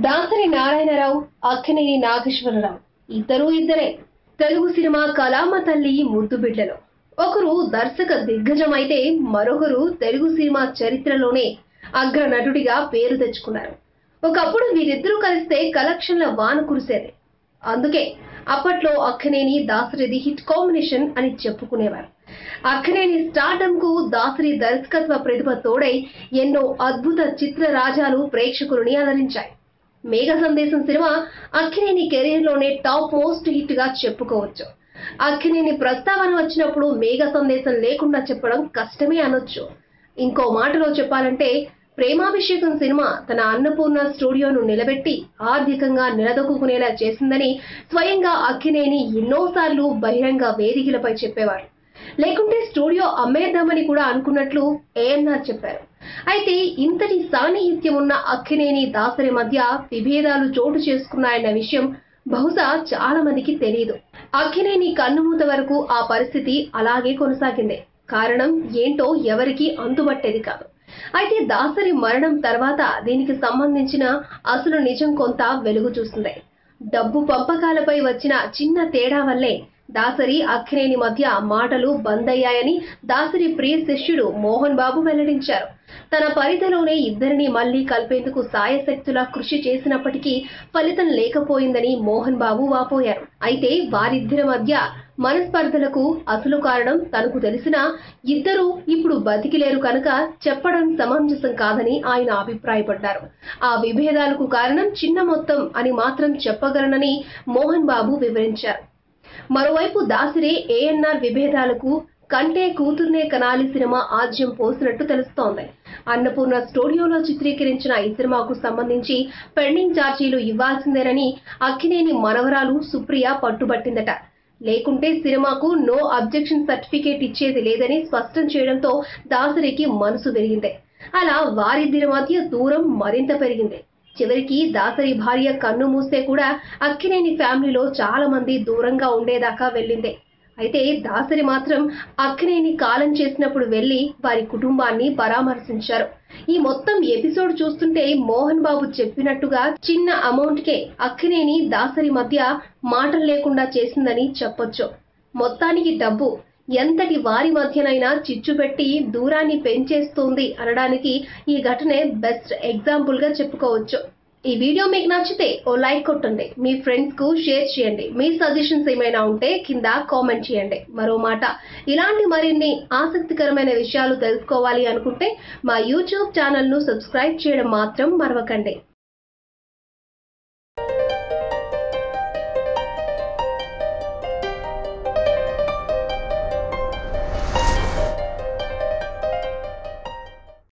దాసరి నారాయణరావు, అక్కినేని నాగేశ్వరరావు ఇద్దరే తెలుగు సినిమా కళామ తల్లి ముద్దు బిడ్డలు. ఒకరు దర్శక దిగ్గజం అయితే మరొకరు తెలుగు సినిమా చరిత్రలోనే అగ్ర నటుడిగా పేరు తెచ్చుకున్నారు. ఒకప్పుడు వీరిద్దరూ కలిస్తే కలెక్షన్ల వాన కురిసేది. అందుకే అప్పట్లో అక్కినేని దాసరిది హిట్ కాంబినేషన్ అని చెప్పుకునేవారు. అక్కినేని స్టార్డమ్ కు దాసరి దర్శకత్వ ప్రతిభ తోడై ఎన్నో అద్భుత చిత్ర రాజాలు ప్రేక్షకులని అలరించాయి. మేఘ సందేశం సినిమా అక్కినేని కెరీర్ లోనే టాప్ మోస్ట్ హిట్ గా చెప్పుకోవచ్చు. అక్కినేని ప్రస్తావన వచ్చినప్పుడు మేఘ సందేశం లేకుండా చెప్పడం కష్టమే అనొచ్చు. ఇంకో మాటలో చెప్పాలంటే ప్రేమాభిషేకం సినిమా తన అన్నపూర్ణ స్టూడియోను నిలబెట్టి ఆర్థికంగా నిలదొక్కునేలా చేసిందని స్వయంగా అక్కినేని ఎన్నోసార్లు బహిరంగ వేదికలపై చెప్పేవారు. లేకుంటే స్టూడియో అమ్మేద్దామని కూడా అనుకున్నట్లు ఏఎన్ఆర్ చెప్పారు. అయితే ఇంతటి సాన్నిహిత్యం ఉన్న అక్కినేని దాసరి మధ్య విభేదాలు చోటు చేసుకున్నాయన్న విషయం బహుశా చాలా మందికి తెలియదు. అక్కినేని కన్నుమూత వరకు ఆ పరిస్థితి అలాగే కొనసాగింది. కారణం ఏంటో ఎవరికీ అంతుబట్టేది కాదు. అయితే దాసరి మరణం తర్వాత దీనికి సంబంధించిన అసలు నిజం కొంత వెలుగు చూస్తుంది. డబ్బు పంపకాలపై వచ్చిన చిన్న తేడా వల్లే దాసరి అక్కినేని మధ్య మాటలు బంద్ అయ్యాయని దాసరి ప్రియ శిష్యుడు మోహన్ బాబు వెల్లడించారు. తన పరిధిలోనే ఇద్దరిని మళ్లీ కలిపేందుకు సాయశక్తులా కృషి చేసినప్పటికీ ఫలితం లేకపోయిందని మోహన్ బాబు వాపోయారు. అయితే వారిద్దరి మధ్య మనస్పర్ధలకు అసలు కారణం తనకు తెలిసినా ఇద్దరూ ఇప్పుడు బతికిలేరు కనుక చెప్పడం సమంజసం కాదని ఆయన అభిప్రాయపడ్డారు. ఆ విభేదాలకు కారణం చిన్న మొత్తం అని మాత్రం చెప్పగలనని మోహన్ బాబు వివరించారు. మరోవైపు దాసరి ఏఎన్ఆర్ విభేదాలకు కంటే కూతుర్నే కనాలి సినిమా ఆజ్యం పోసినట్టు తెలుస్తోంది. అన్నపూర్ణ స్టూడియోలో చిత్రీకరించిన ఈ సినిమాకు సంబంధించి పెండింగ్ ఛార్జీలు ఇవ్వాల్సిందేనని అక్కినేని మనవరాలు సుప్రియ పట్టుబట్టిందట. లేకుంటే సినిమాకు నో అబ్జెక్షన్ సర్టిఫికేట్ ఇచ్చేది లేదని స్పష్టం చేయడంతో దాసరికి మనసు విరిగింది. అలా వారిద్దరి మధ్య దూరం మరింత పెరిగింది. చివరికి దాసరి భార్య కన్ను మూస్తే కూడా అక్కినేని ఫ్యామిలీలో చాలా మంది దూరంగా ఉండేదాకా వెళ్ళింది. అయితే దాసరి మాత్రం అక్కినేని కాలం చేసినప్పుడు వెళ్లి వారి కుటుంబాన్ని పరామర్శించారు. ఈ మొత్తం ఎపిసోడ్ చూస్తుంటే మోహన్ బాబు చెప్పినట్టుగా చిన్న అమౌంట్ కే అక్కినేని దాసరి మధ్య మాటలు లేకుండా చేసిందని చెప్పొచ్చు. మొత్తానికి డబ్బు ఎంతటి వారి మధ్యనైనా చిచ్చు పెట్టి దూరాన్ని పెంచేస్తోంది అనడానికి ఈ ఘటనే బెస్ట్ ఎగ్జాంపుల్ గా చెప్పుకోవచ్చు. ఈ వీడియో మీకు నచ్చితే ఓ లైక్ కొట్టండి, మీ ఫ్రెండ్స్ కు షేర్ చేయండి. మీ సజెషన్స్ ఏమైనా ఉంటే కింద కామెంట్ చేయండి. మరో మాట, ఇలాంటి మరిన్ని ఆసక్తికరమైన విషయాలు తెలుసుకోవాలి అనుకుంటే మా యూట్యూబ్ ఛానల్ ను సబ్స్క్రైబ్ చేయడం మాత్రం మరవకండి.